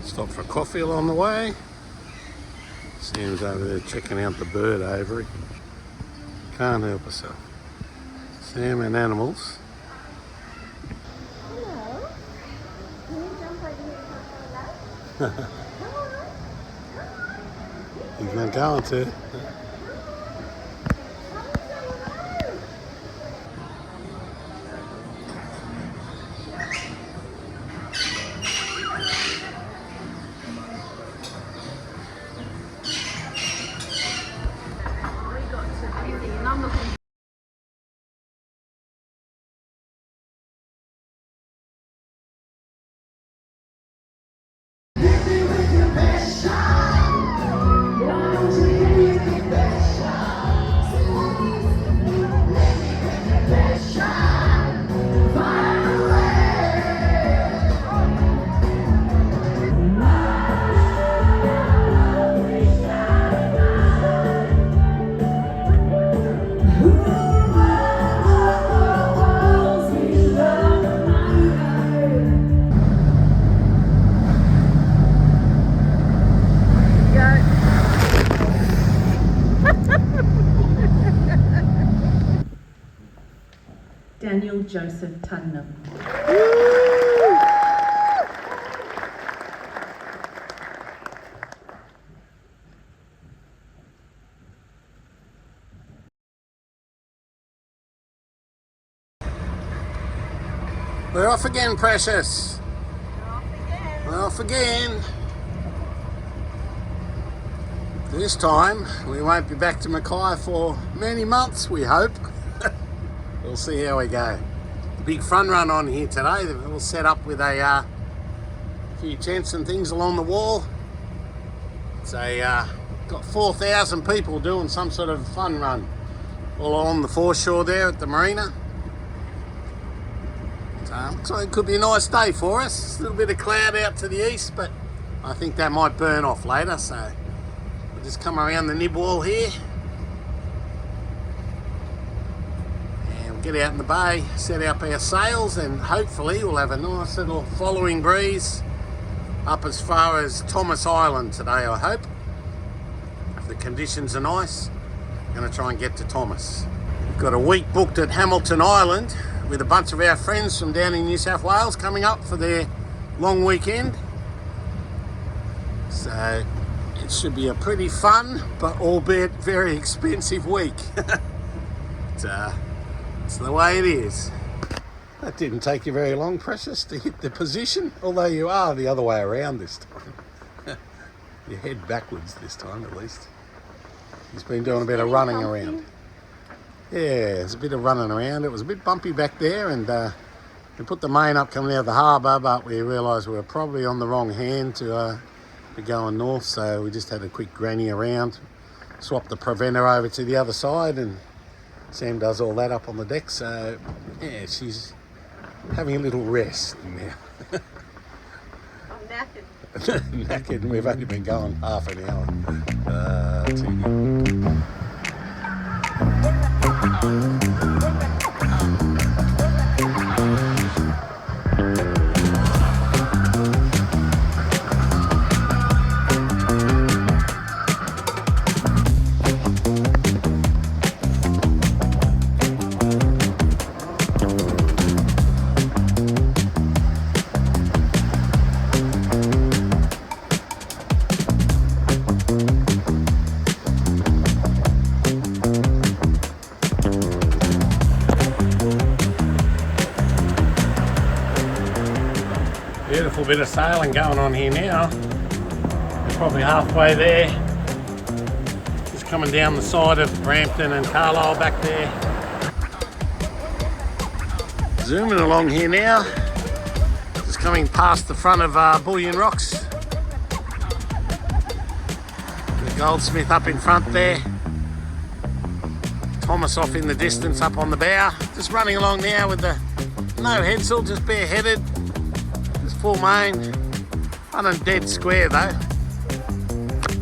Stop for coffee along the way. Sam's over there checking out the bird aviary. Can't help herself. Sam and animals. Hello. Can you jump over here and He's not going to. Daniel Joseph Tuddenham. We're off again, Precious. We're off again. This time we won't be back to Mackay for many months, we hope. We'll see how we go. Big fun run on here today. They've all set up with a few tents and things along the wall. So got 4,000 people doing some sort of fun run all along the foreshore there at the marina. So it could be a nice day for us. A little bit of cloud out to the east, but I think that might burn off later. So we'll just come around the nib wall here. Get out in the bay, set up our sails, and hopefully we'll have a nice little following breeze up as far as Thomas Island today, I hope. If the conditions are nice, I'm going to try and get to Thomas. We've got a week booked at Hamilton Island with a bunch of our friends from down in New South Wales coming up for their long weekend. So it should be a pretty fun, but albeit very expensive week. It's the way it is. That didn't take you very long, Precious, to hit the position, although you are the other way around this time. You head backwards this time, at least. He's been doing a bit of running around. Yeah, there's a bit of running around. It was a bit bumpy back there, and we put the main up coming out of the harbour, but we realised we were probably on the wrong hand to be going north, so we just had a quick granny around, swapped the preventer over to the other side, and Sam does all that up on the deck, so yeah, she's having a little rest now. I'm knackered. Knackered, and we've only been going half an hour. Too good. Beautiful bit of sailing going on here now. We're probably halfway there. Just coming down the side of Brampton and Carlisle back there. Zooming along here now. Just coming past the front of Bullion Rocks. The Goldsmith up in front there. Thomas off in the distance up on the bow. Just running along now with the no headsail, just bareheaded. Full main, running dead square though.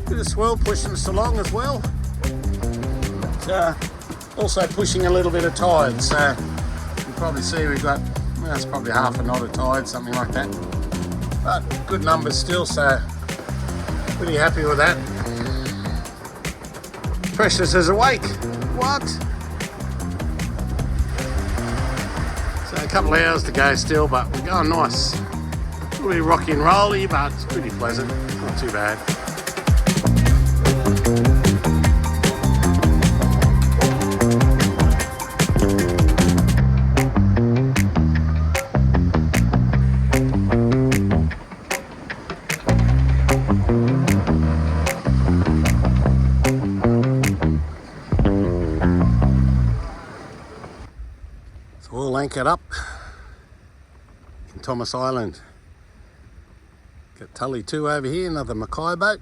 Bit of swell pushing us along as well. But, also pushing a little bit of tide, so you can probably see we've got, well, it's probably half a knot of tide, something like that. But good numbers still, so pretty happy with that. Precious is awake. What? So a couple of hours to go still, but we're going nice. A little bit rocky and rolly, but it's pretty pleasant. Not too bad. It's all anchored up in Thomas Island. Got Tully 2 over here, another Mackay boat.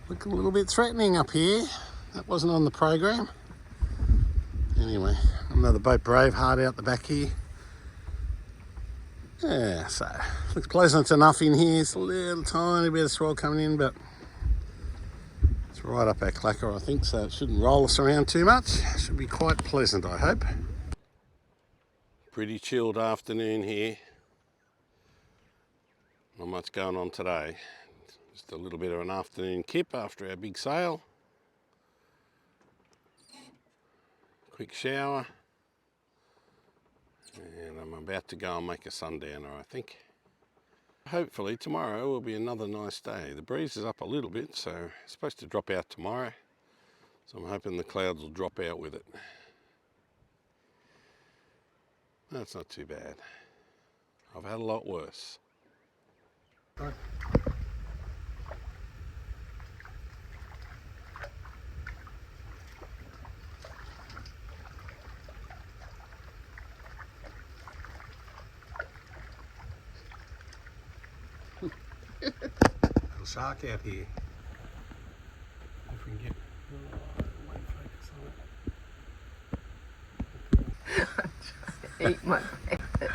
Looking a little bit threatening up here. That wasn't on the program. Anyway, another boat Braveheart out the back here. Yeah, so looks pleasant enough in here. It's a little tiny bit of swell coming in, but it's right up our clacker, I think, so it shouldn't roll us around too much. Should be quite pleasant, I hope. Pretty chilled afternoon here. Not much going on today. Just a little bit of an afternoon kip after our big sail. Quick shower. And I'm about to go and make a sundowner, I think. Hopefully tomorrow will be another nice day. The breeze is up a little bit, so it's supposed to drop out tomorrow. So I'm hoping the clouds will drop out with it. That's not too bad. I've had a lot worse. Right. Little shark out here. If we can get focus on it. Eat my breakfast.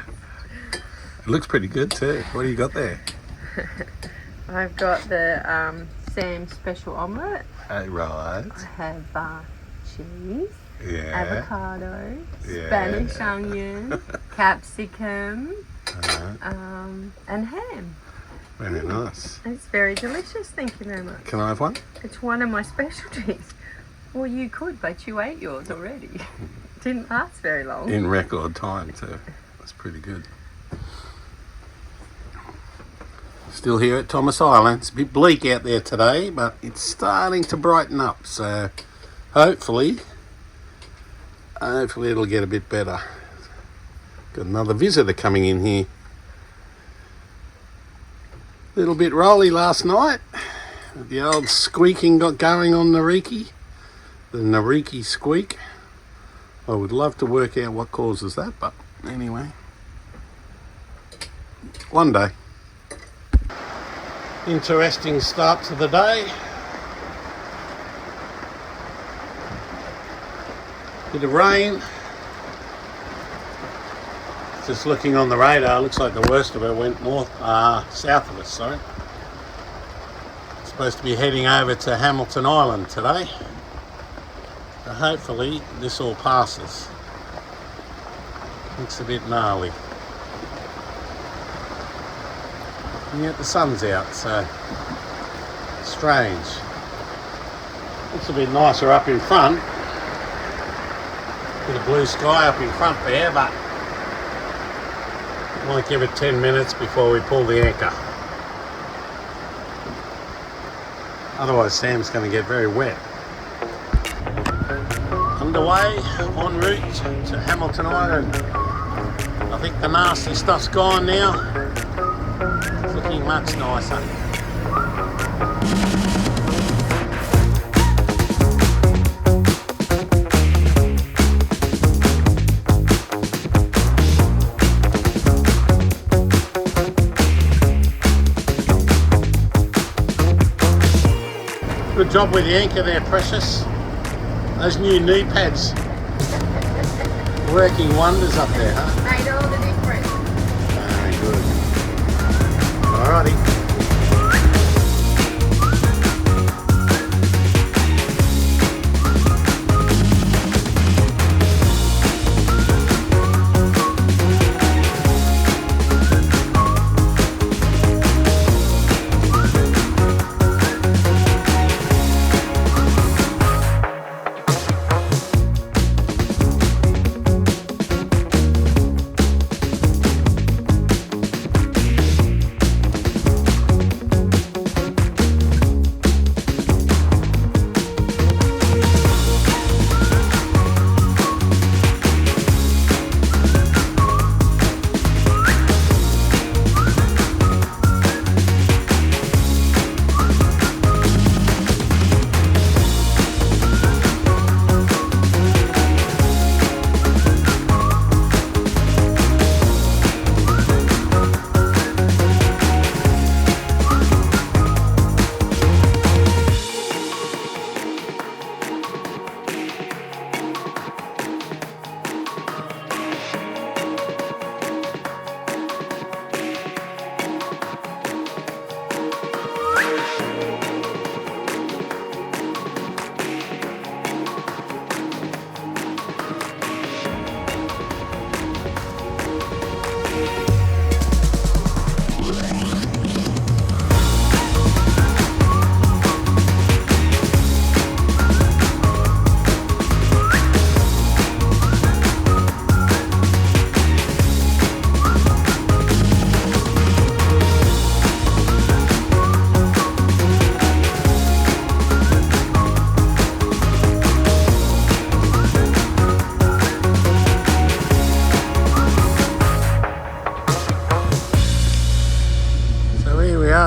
It looks pretty good too. What do you got there? I've got the Sam's special omelette. Right. I have cheese, Yeah. avocado, Yeah. Spanish onion, capsicum, Uh-huh. and ham. Very nice. It's very delicious, thank you very much. Can I have one? It's one of my specialties. Well, you could, but you ate yours already. Didn't last very long. In record time too. That's pretty good. Still here at Thomas Island. It's a bit bleak out there today, but it's starting to brighten up. So hopefully it'll get a bit better. Got another visitor coming in here. Little bit rolly last night. The old squeaking got going on Nariki. The Nariki squeak. I would love to work out what causes that, but anyway. One day. Interesting start to the day. Bit of rain. Just looking on the radar, looks like the worst of it went south of us, sorry. Supposed to be heading over to Hamilton Island today. So hopefully this all passes. Looks a bit gnarly. And yet the sun's out, so strange. Looks a bit nicer up in front. Bit of blue sky up in front there, but might give it 10 minutes before we pull the anchor. Otherwise Sam's going to get very wet. Underway, en route to Hamilton Island. I think the nasty stuff's gone now. It's looking much nicer. Good job with the anchor there, Precious. Those new knee pads working wonders up there, huh? Made all the difference. Very good. Alrighty.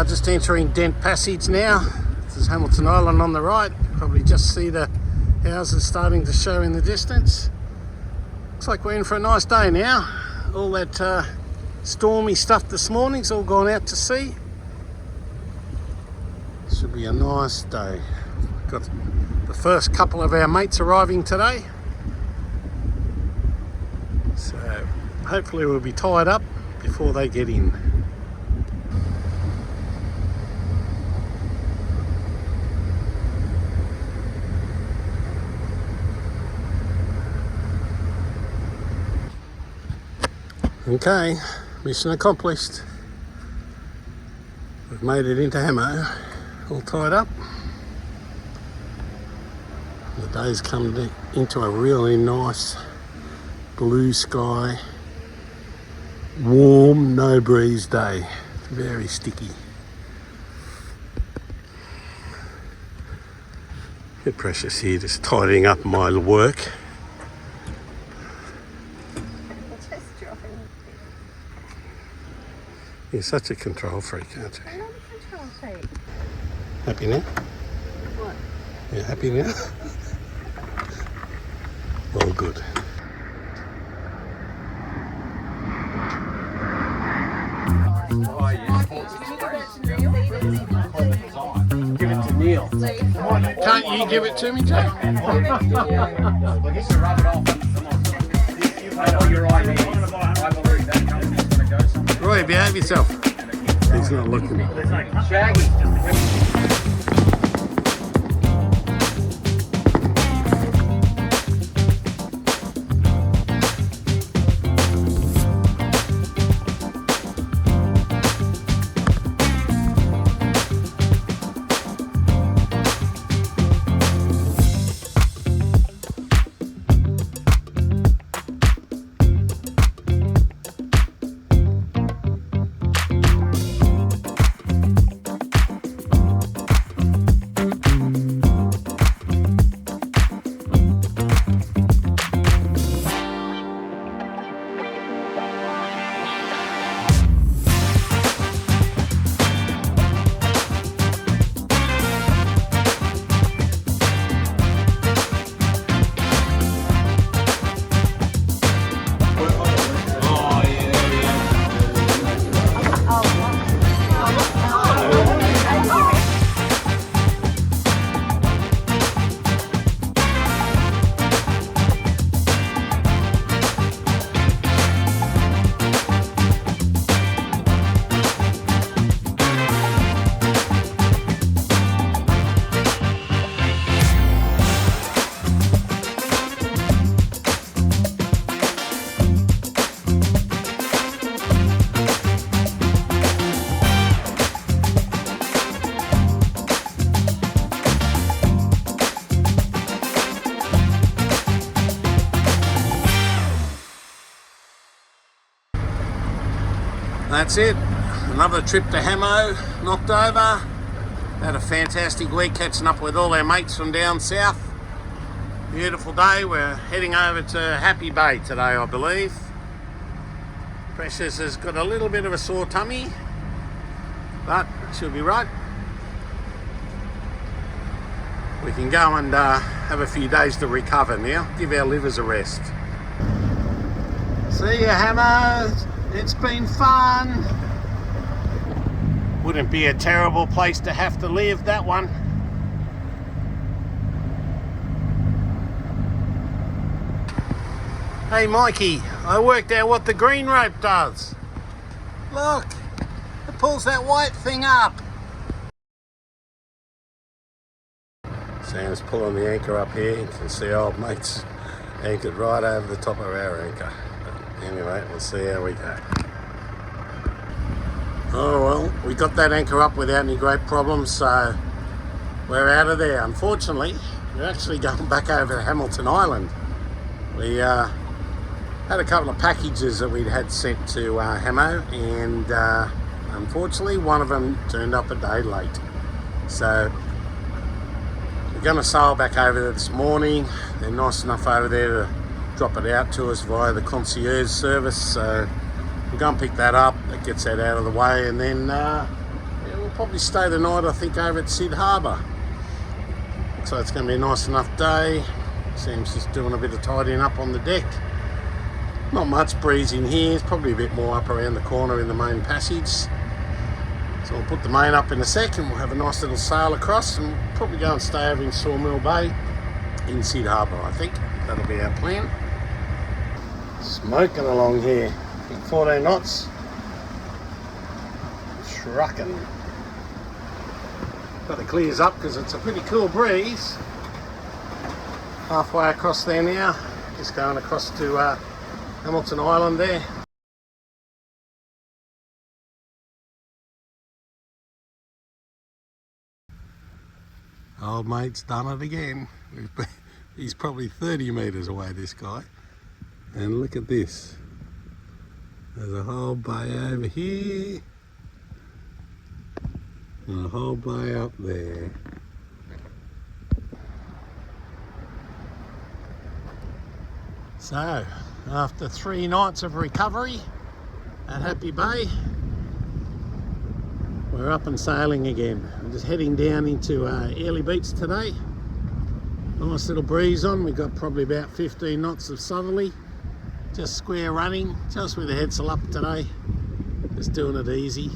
just entering Dent Passage now. This is Hamilton Island on the right. Probably just see the houses starting to show in the distance. Looks like we're in for a nice day now. All that stormy stuff this morning's all gone out to sea. Should be a nice day. Got the first couple of our mates arriving today. So hopefully we'll be tied up before they get in. Okay, mission accomplished. We've made it into Hamo, all tied up. The day's come into a really nice blue sky, warm, no breeze day. Very sticky. Bit precious here, just tidying up my work. You're such a control freak, aren't you? I'm not a control freak. Happy now? What? You happy now? All good. Give it to Neil. Can't you give it to me, Jay? Roy, behave yourself. He's not looking. Shaggy. That's it. Another trip to Hamo, knocked over. Had a fantastic week catching up with all our mates from down south. Beautiful day. We're heading over to Happy Bay today, I believe. Precious has got a little bit of a sore tummy, but she'll be right. We can go and have a few days to recover now. Give our livers a rest. See ya, Hamo. It's been fun. Wouldn't be a terrible place to have to live, that one. Hey Mikey, I worked out what the green rope does. Look, it pulls that white thing up. Sam's pulling the anchor up here. You can see old mate's anchored right over the top of our anchor. Anyway, we'll see how we go. Oh well, we got that anchor up without any great problems, so we're out of there. Unfortunately, we're actually going back over to Hamilton Island. We had a couple of packages that we'd had sent to Hamo, and unfortunately one of them turned up a day late. So we're going to sail back over there this morning. They're nice enough over there to drop it out to us via the concierge service, so we'll go and pick that up. That gets that out of the way, and then yeah, we'll probably stay the night, I think, over at Sid Harbour. So it's going to be a nice enough day. Sam's just doing a bit of tidying up on the deck. Not much breeze in here. It's probably a bit more up around the corner in the main passage. So I'll put the main up in a sec and we'll have a nice little sail across and probably go and stay over in Sawmill Bay in Sid Harbour, I think. That'll be our plan. Smoking along here. I think 14 knots. Trucking. But it clears up because it's a pretty cool breeze. Halfway across there now. Just going across to Hamilton Island there. Old mate's done it again. He's probably 30 metres away, this guy. And look at this. There's a whole bay over here. And a whole bay up there. So, after 3 nights of recovery at Happy Bay, we're up and sailing again. I'm just heading down into Airlie Beach today. Nice little breeze on. We've got probably about 15 knots of southerly. Just square running, just with the headsail up today. Just doing it easy.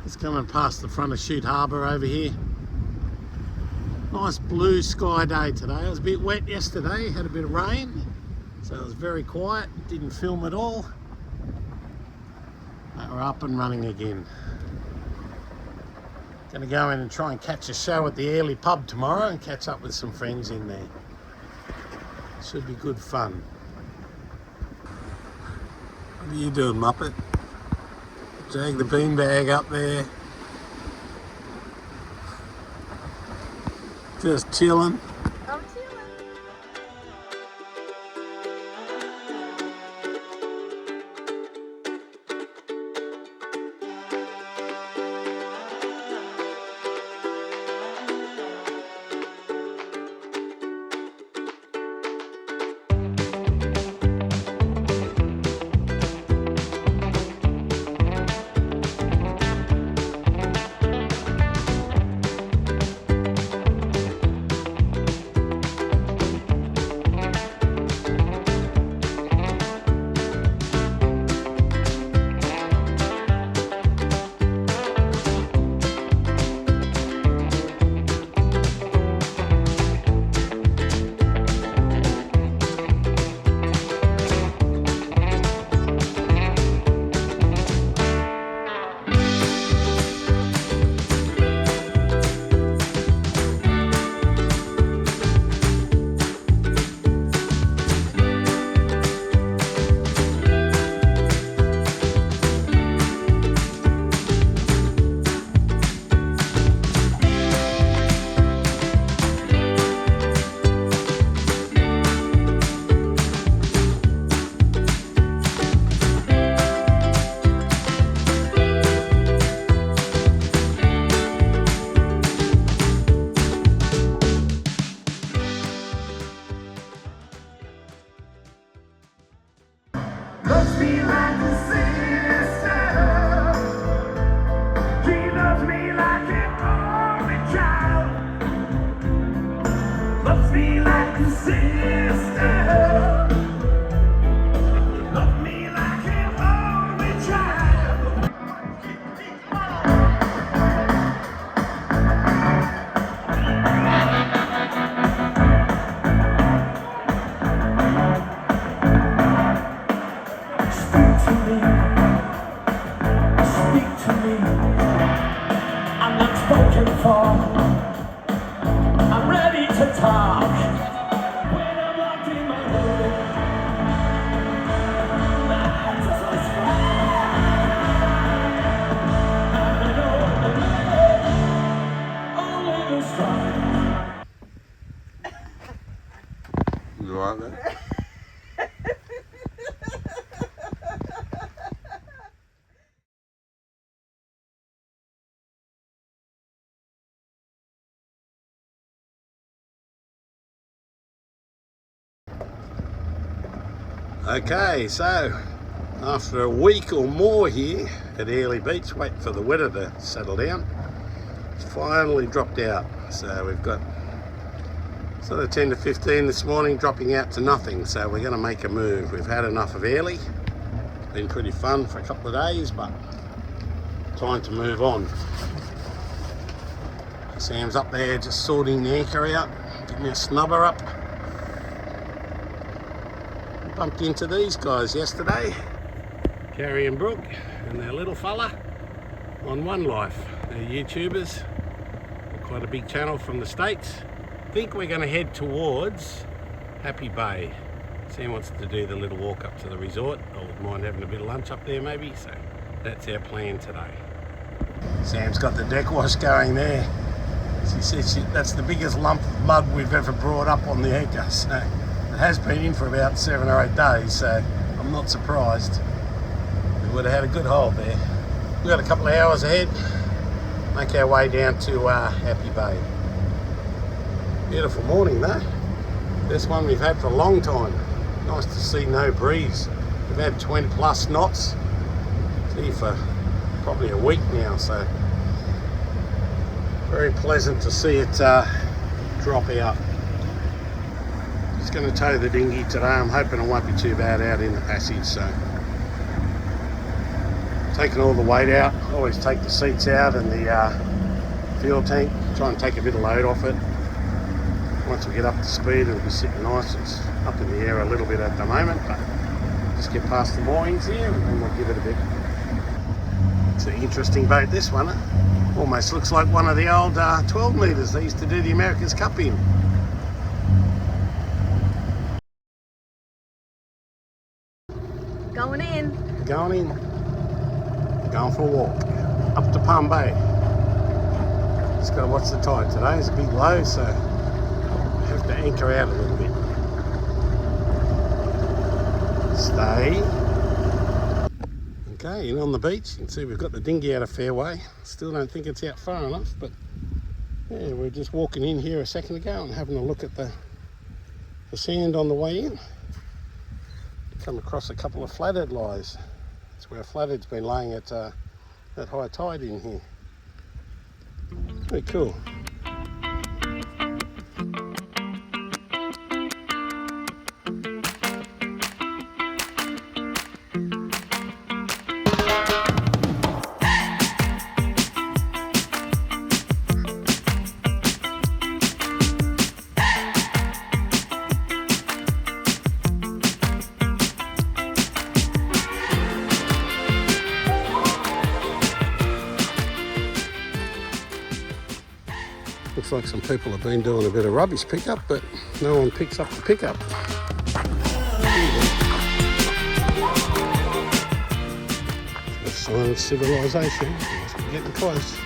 Just coming past the front of Shute Harbour over here. Nice blue sky day today. It was a bit wet yesterday, had a bit of rain. So it was very quiet, didn't film at all. But we're up and running again. Gonna go in and try and catch a show at the Airlie pub tomorrow and catch up with some friends in there. Should be good fun. What are you doing, Muppet? Jag the beanbag up there. Just chilling. I'm chilling. Loves me like a sister. She loves me like an only child. Loves me like a sister. Loves me like an only child. Speak to me. I'm not spoken for. I'm ready to talk. When I'm locked in my room, my hands are so strong. I'm an old little strong. You alright there? Okay, so After a week or more here at Airlie Beach, waiting for the weather to settle down, it's finally dropped out. So we've got sort of 10 to 15 this morning, dropping out to nothing. So we're going to make a move. We've had enough of Airlie. It's been pretty fun for a couple of days, but time to move on. Sam's up there just sorting the anchor out, getting a snubber up. Bumped into these guys yesterday, Carrie and Brooke and their little fella on One Life. They're YouTubers, quite a big channel from the States. I think we're going to head towards Happy Bay. Sam wants to do the little walk up to the resort. I wouldn't mind having a bit of lunch up there maybe, so that's our plan today. Sam's got the deck wash going there. She says that's the biggest lump of mud we've ever brought up on the anchor, so it has been in for about 7 or 8 days, so I'm not surprised. We would have had a good hold there. We've got a couple of hours ahead, make our way down to Happy Bay. Beautiful morning though. Best one we've had for a long time. Nice to see no breeze. We've had 20 plus knots. It's here for probably a week now, so very pleasant to see it drop out. Just going to tow the dinghy today. I'm hoping it won't be too bad out in the passage, so taking all the weight out. Always take the seats out and the fuel tank, try and take a bit of load off it. Once we get up to speed, it'll be sitting nice. It's up in the air a little bit at the moment, but just get past the moorings here and then we'll give it a bit. It's an interesting boat, this one. Almost looks like one of the old 12 metres they used to do the America's Cup in. Going in. Going in. Going for a walk. Up to Palm Bay. Just got to watch the tide today. It's a bit low, so I have to anchor out a little bit. Stay. Okay, in on the beach. You can see we've got the dinghy out a fair way. Still don't think it's out far enough, but yeah, we're just walking in here a second ago and having a look at the sand on the way in. Come across a couple of flathead lies. That's where a flathead's been laying at high tide in here. Very cool. Looks like some people have been doing a bit of rubbish pickup, but no one picks up the pickup. It's a sign of civilization. Must be getting close.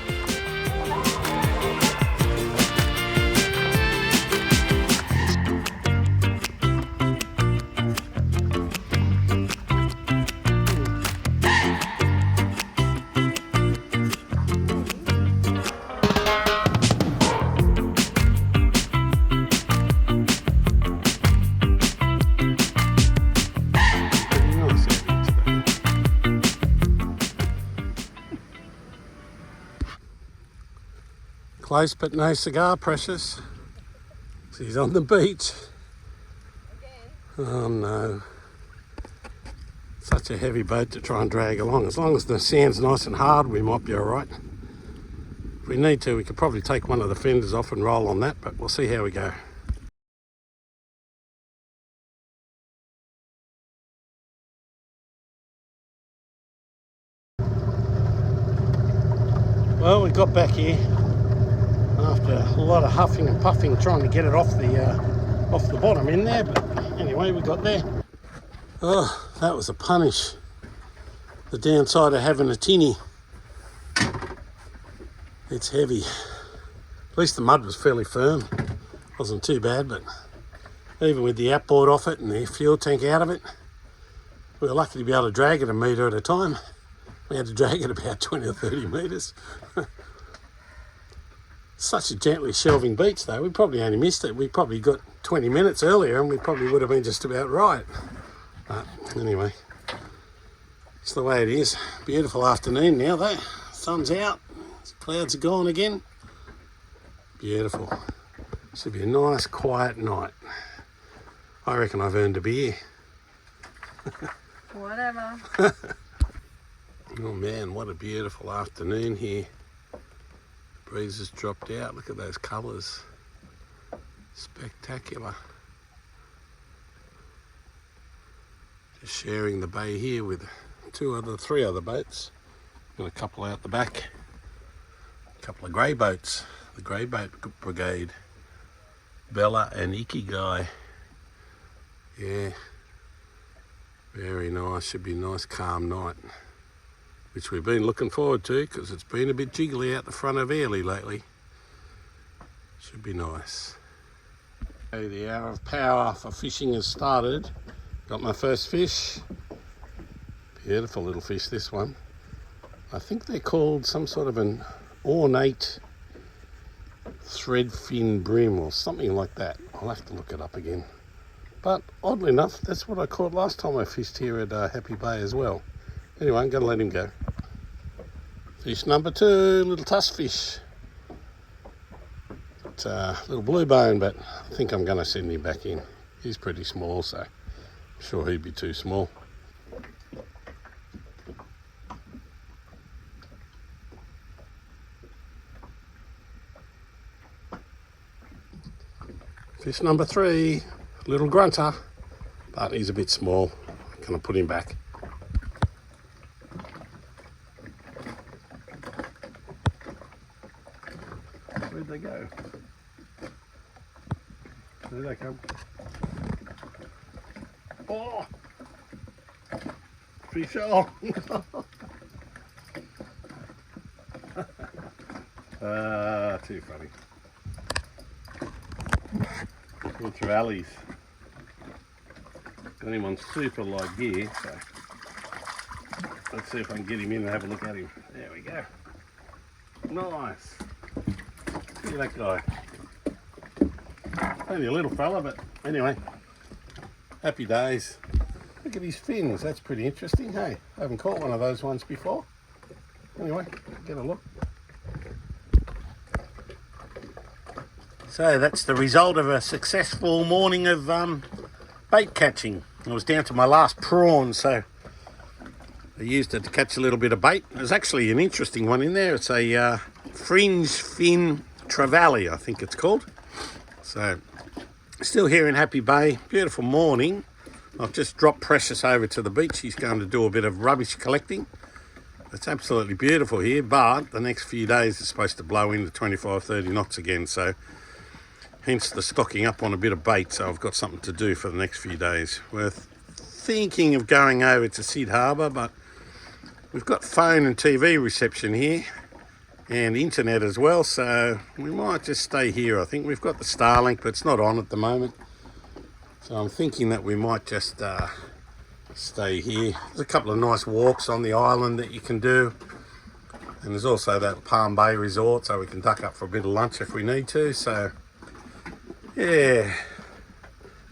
Close but no cigar, precious. She's on the beach. Oh no. Such a heavy boat to try and drag along. As long as the sand's nice and hard, we might be alright. If we need to, we could probably take one of the fenders off and roll on that, but we'll see how we go. Well, we got back here after a lot of huffing and puffing trying to get it off the bottom in there, but anyway, we got there. Oh, that was a punish. The downside of having a tinny. It's heavy. At least the mud was fairly firm. Wasn't too bad, but even with the outboard off it and the fuel tank out of it, we were lucky to be able to drag it a metre at a time. We had to drag it about 20 or 30 metres. Such a gently shelving beach though, we probably only missed it. We probably got 20 minutes earlier and we probably would have been just about right. But anyway, That's the way it is. Beautiful afternoon now though. Sun's out. Clouds are gone again. Beautiful. Should be a nice quiet night. I reckon I've earned a beer. Whatever. Oh man, what a beautiful afternoon here. The breeze has dropped out. Look at those colours. Spectacular. Just sharing the bay here with three other boats. Got a couple out the back. A couple of grey boats. The grey boat brigade. Bella and Ikigai. Yeah. Very nice. Should be a nice calm night. Which we've been looking forward to because it's been a bit jiggly out the front of Airlie lately. Should be nice. Okay, the hour of power for fishing has started. Got my first fish. Beautiful little fish, this one. I think they're called some sort of an ornate thread fin brim or something like that. I'll have to look it up again. But oddly enough, that's what I caught last time I fished here at Happy Bay as well. Anyway, I'm going to let him go. Fish number 2, little tusk fish. It's a little blue bone, but I think I'm going to send him back in. He's pretty small, so I'm sure he'd be too small. Fish number 3, little grunter, but he's a bit small. I'm going to put him back. Where'd they go? There they come. Oh! Fish on! Too funny. Went through Allie's. Got him on super light gear, so let's see if I can get him in and have a look at him. There we go. Nice. Look at that guy. Only a little fella, but anyway. Happy days. Look at his fins, that's pretty interesting, hey? I haven't caught one of those ones before. Anyway, get a look. So that's the result of a successful morning of bait catching. I was down to my last prawn, so I used it to catch a little bit of bait. There's actually an interesting one in there. It's a fringe fin trevally, I think it's called. So still here in Happy Bay, beautiful morning. I've just dropped Precious over to the beach. He's going to do a bit of rubbish collecting. It's absolutely beautiful here, but the next few days it's supposed to blow into 25-30 knots again, so hence the stocking up on a bit of bait. So I've got something to do for the next few days. We're thinking of going over to Sid Harbour, but we've got phone and TV reception here and internet as well, so we might just stay here. I think we've got the Starlink, but it's not on at the moment, so I'm thinking that we might just stay here. There's a couple of nice walks on the island that you can do, and there's also that Palm Bay resort, so we can duck up for a bit of lunch if we need to. So yeah,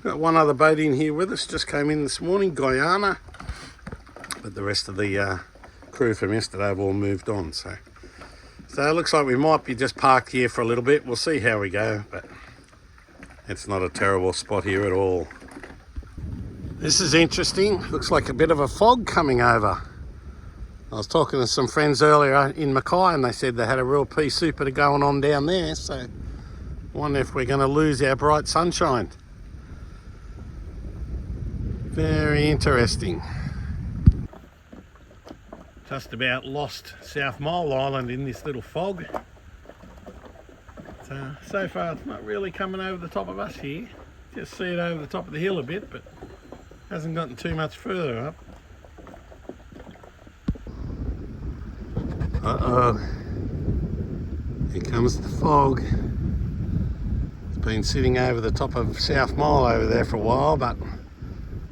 got one other boat in here with us, just came in this morning, Guyana, but the rest of the crew from yesterday have all moved on. So it looks like we might be just parked here for a little bit. We'll see how we go, but it's not a terrible spot here at all. This is interesting. Looks like a bit of a fog coming over. I was talking to some friends earlier in Mackay and they said they had a real pea super going on down there, so I wonder if we're going to lose our bright sunshine. Very interesting. Just about lost South Mole Island in this little fog. So far it's not really coming over the top of us here. Just see it over the top of the hill a bit, but hasn't gotten too much further up. Uh-oh. Here comes the fog. It's been sitting over the top of South Mole over there for a while, but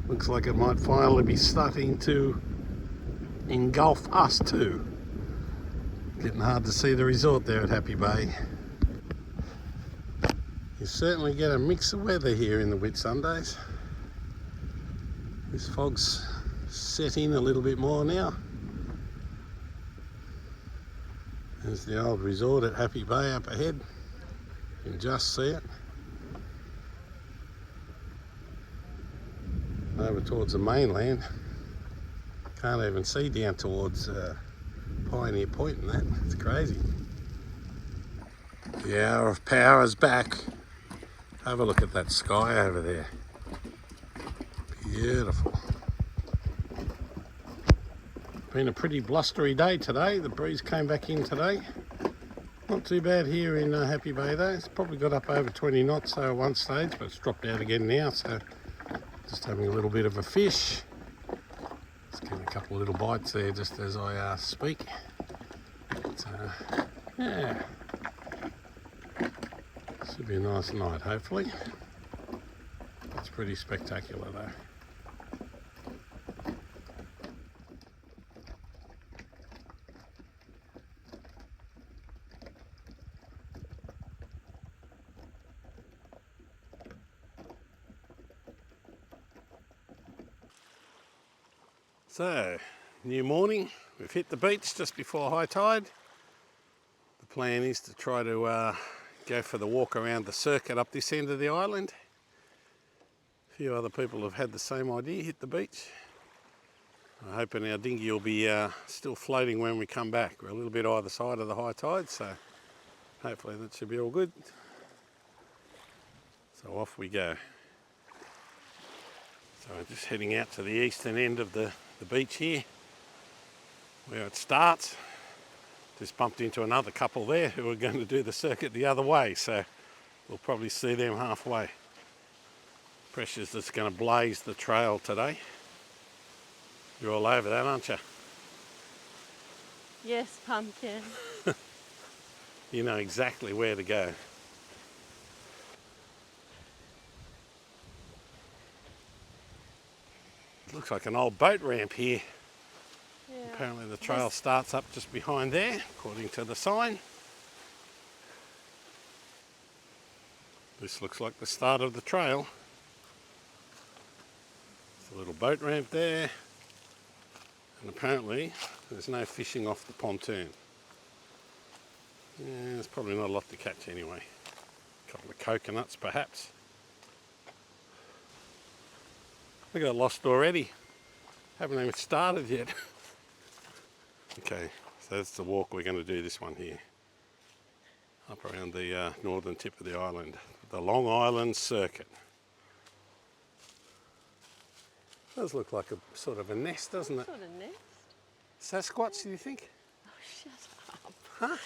looks like it might finally be starting to engulf us too. Getting hard to see the resort there at Happy Bay. You certainly get a mix of weather here in the Whitsundays. This fog's set in a little bit more now. There's the old resort at Happy Bay up ahead. You can just see it. Over towards the mainland. Can't even see down towards Pioneer Point and that. It's crazy. The hour of power is back. Have a look at that sky over there. Beautiful. Been a pretty blustery day today. The breeze came back in today. Not too bad here in Happy Bay though. It's probably got up over 20 knots at one stage, but it's dropped out again now. So just having a little bit of a fish. Just getting a couple of little bites there just as I speak. But, yeah. Should be a nice night, hopefully. It's pretty spectacular though. So, new morning. We've hit the beach just before high tide. The plan is to try to go for the walk around the circuit up this end of the island. A few other people have had the same idea, hit the beach. I'm hoping our dinghy will be still floating when we come back. We're a little bit either side of the high tide, so hopefully that should be all good. So off we go. So we're just heading out to the eastern end of the beach here, where it starts. Just bumped into another couple there who are going to do the circuit the other way, so we'll probably see them halfway. Pressure's just going to blaze the trail today. You're all over that, aren't you? Yes, pumpkin. You know exactly where to go. It looks like an old boat ramp here. Yeah. Apparently the trail starts up just behind there, according to the sign. This looks like the start of the trail. There's a little boat ramp there. And apparently there's no fishing off the pontoon. Yeah, there's probably not a lot to catch anyway. A couple of coconuts perhaps. We got lost already. Haven't even started yet. Okay, so that's the walk we're going to do, this one here. Up around the northern tip of the island. The Long Island Circuit. Does look like a sort of a nest, doesn't it? Sort of nest. Sasquatch, do you think? Oh, shut up. Huh?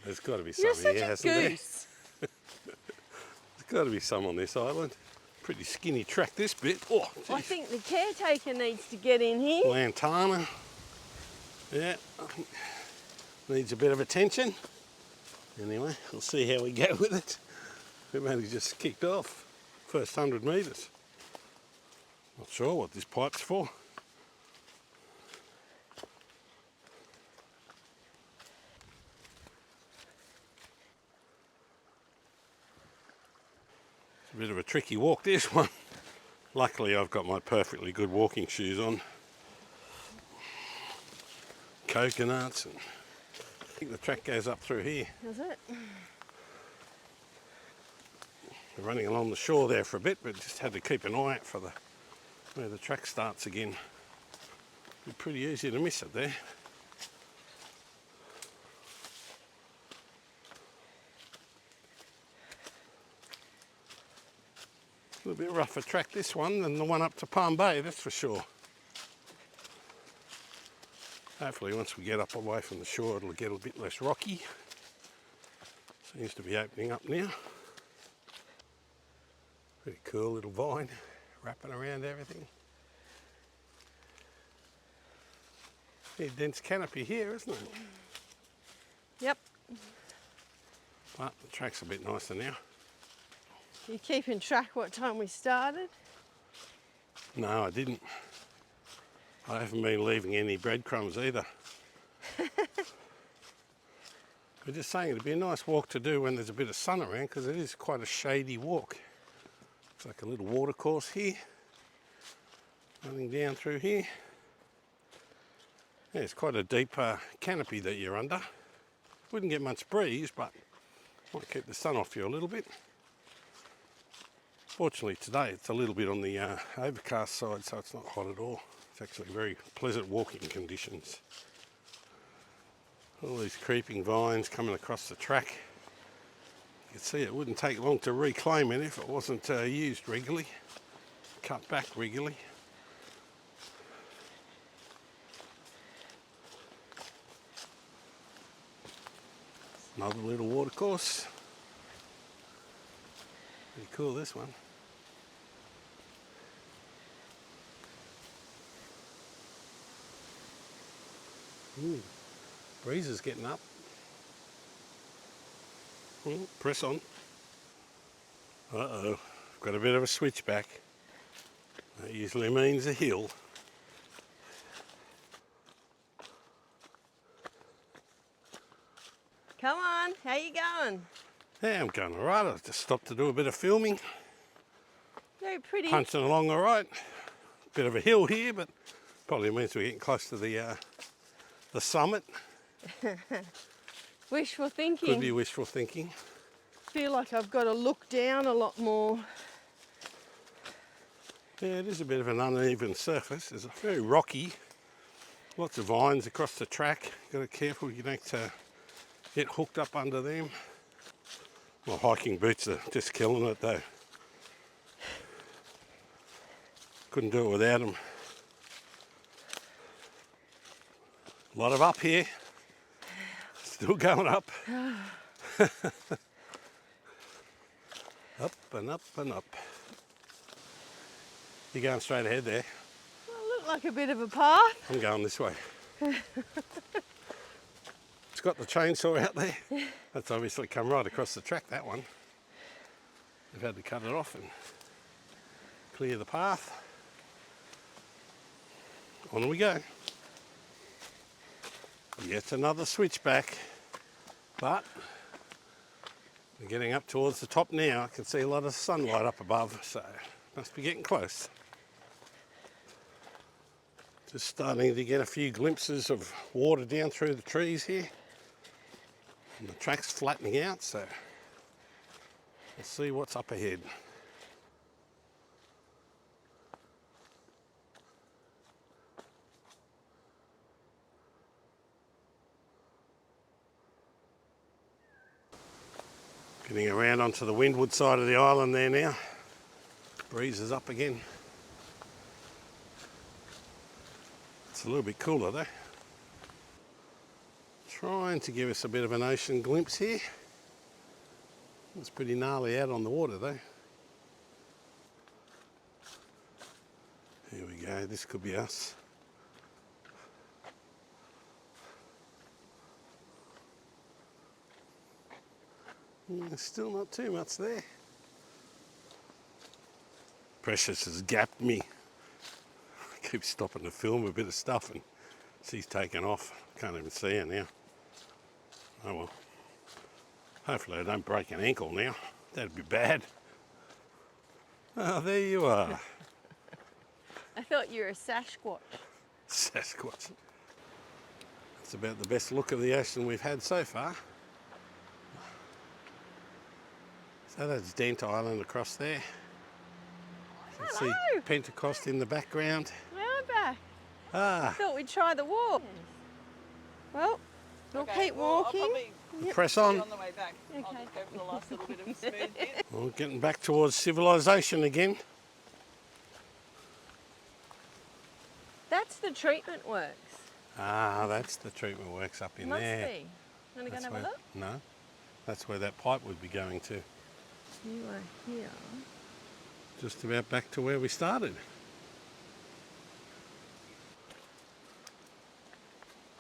There's got to be You're some such here, a hasn't there? goose. There's got to be some on this island. Pretty skinny track this bit. Oh, geez. I think the caretaker needs to get in here. Lantana. Yeah, I think needs a bit of attention. Anyway, we'll see how we go with it. We've only just kicked off. First 100 metres. Not sure what this pipe's for. It's a bit of a tricky walk, this one. Luckily I've got my perfectly good walking shoes on. Coconuts, and I think the track goes up through here. Does it? We're running along the shore there for a bit, but just had to keep an eye out for where the track starts again. Be pretty easy to miss it there. A little bit rougher track this one than the one up to Palm Bay, that's for sure. Hopefully once we get up away from the shore it'll get a bit less rocky. Seems to be opening up now. Pretty cool little vine wrapping around everything. Pretty dense canopy here, isn't it? Yep. But the track's a bit nicer now. You keeping track what time we started? No, I didn't. I haven't been leaving any breadcrumbs either. We're just saying it'd be a nice walk to do when there's a bit of sun around, because it is quite a shady walk. Looks like a little water course here. Running down through here. Yeah, it's quite a deep canopy that you're under. Wouldn't get much breeze, but might keep the sun off you a little bit. Fortunately today it's a little bit on the overcast side, so it's not hot at all. It's actually very pleasant walking conditions. All these creeping vines coming across the track. You can see it wouldn't take long to reclaim it if it wasn't used regularly, cut back regularly. Another little watercourse. Pretty cool, this one. Ooh, breeze is getting up. Press on. Uh-oh, got a bit of a switchback. That usually means a hill. Come on, how you going? Yeah, I'm going all right. I've just stopped to do a bit of filming. Very pretty. Punching along all right. Bit of a hill here, but probably means we're getting close to the summit. Wishful thinking. Could be wishful thinking. Feel like I've got to look down a lot more. Yeah, it is a bit of an uneven surface. It's very rocky. Lots of vines across the track. Got to be careful you don't get hooked up under them. My hiking boots are just killing it though. Couldn't do it without them. A lot of up here. Still going up. Up and up and up. You're going straight ahead there. Well, look like a bit of a path. I'm going this way. It's got the chainsaw out there. That's obviously come right across the track, that one. They've had to cut it off and clear the path. On we go. Yet another switchback, but we're getting up towards the top now. I can see a lot of sunlight up above, so must be getting close. Just starting to get a few glimpses of water down through the trees here. And the track's flattening out, so we'll see what's up ahead. Getting around onto the windward side of the island there now. Breeze is up again. It's a little bit cooler though. Trying to give us a bit of an ocean glimpse here. It's pretty gnarly out on the water though. Here we go, this could be us. There's still not too much there. Precious has gapped me. I keep stopping to film a bit of stuff and she's taken off. Can't even see her now. Oh well. Hopefully I don't break an ankle now. That'd be bad. Oh, there you are. I thought you were a Sasquatch. Sasquatch. That's about the best look of the ocean we've had so far. So that's Dent Island across there. You can see Pentecost in the background. We're back. Ah, Thought we'd try the walk. Well, we'll keep walking. I'll probably press be on. on the way back. I'll Okay. just go for the last little bit of smooth bit. We're getting back towards civilization again. That's the treatment works. Ah, that's the treatment works up in Must there. be. Want to go and have a where, look? No, that's where that pipe would be going to. You are here. Just about back to where we started.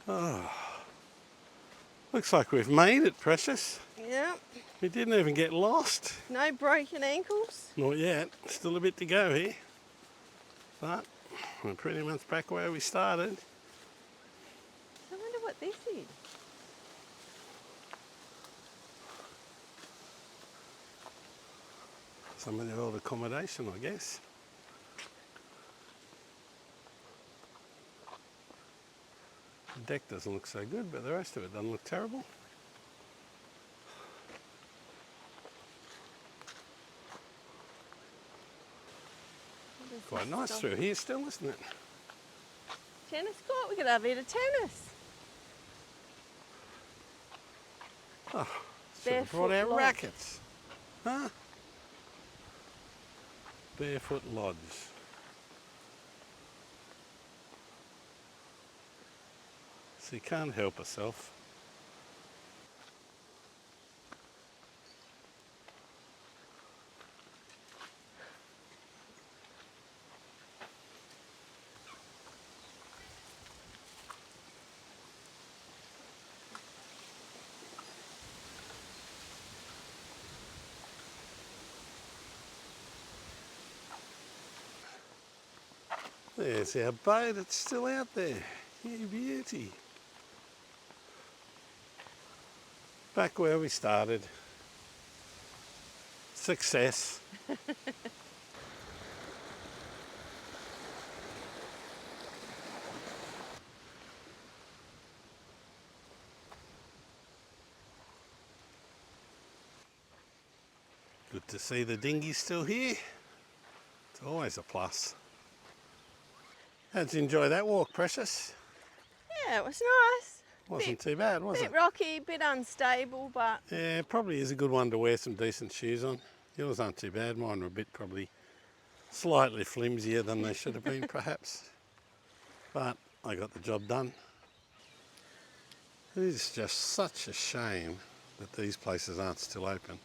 Oh, looks like we've made it, Precious. Yep. We didn't even get lost. No broken ankles. Not yet. Still a bit to go here. But we're pretty much back where we started. I wonder what this is. Some of the old accommodation, I guess. deck doesn't look so good, but the rest of it doesn't look terrible. Quite nice through here still, isn't it? Tennis court, we could have a bit of tennis. Oh, should have brought Barefoot our lodge. rackets. Huh? Barefoot Lodge. So you can't help herself. There's our boat, it's still out there. You beauty. Back where we started. Success. Good to see the dinghy still here. It's always a plus. How'd you enjoy that walk, Precious? Yeah, it was nice. Wasn't too bad, was Bit it? rocky, bit unstable, but Yeah, probably is a good one to wear some decent shoes on. Yours aren't too bad. Mine were a bit probably slightly flimsier than they should have been, perhaps. But I got the job done. It is just such a shame that these places aren't still open.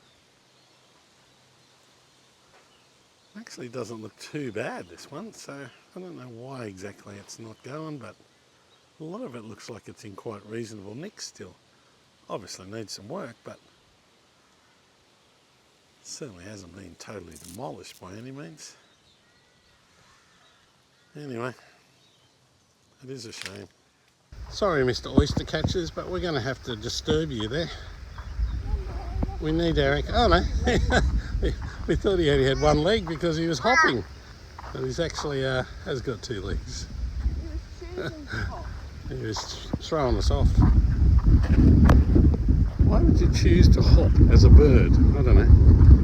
Actually doesn't look too bad, this one, so I don't know why exactly it's not going, but a lot of it looks like it's in quite reasonable nick still. Obviously needs some work, but certainly hasn't been totally demolished by any means. Anyway, it is a shame. Sorry, Mr. Oyster Catchers, but we're going to have to disturb you there. We need Eric. Oh no, we thought he only had one leg because he was hopping, but he's actually has got two legs. He was throwing us off. Why would you choose to hop as a bird? I don't know.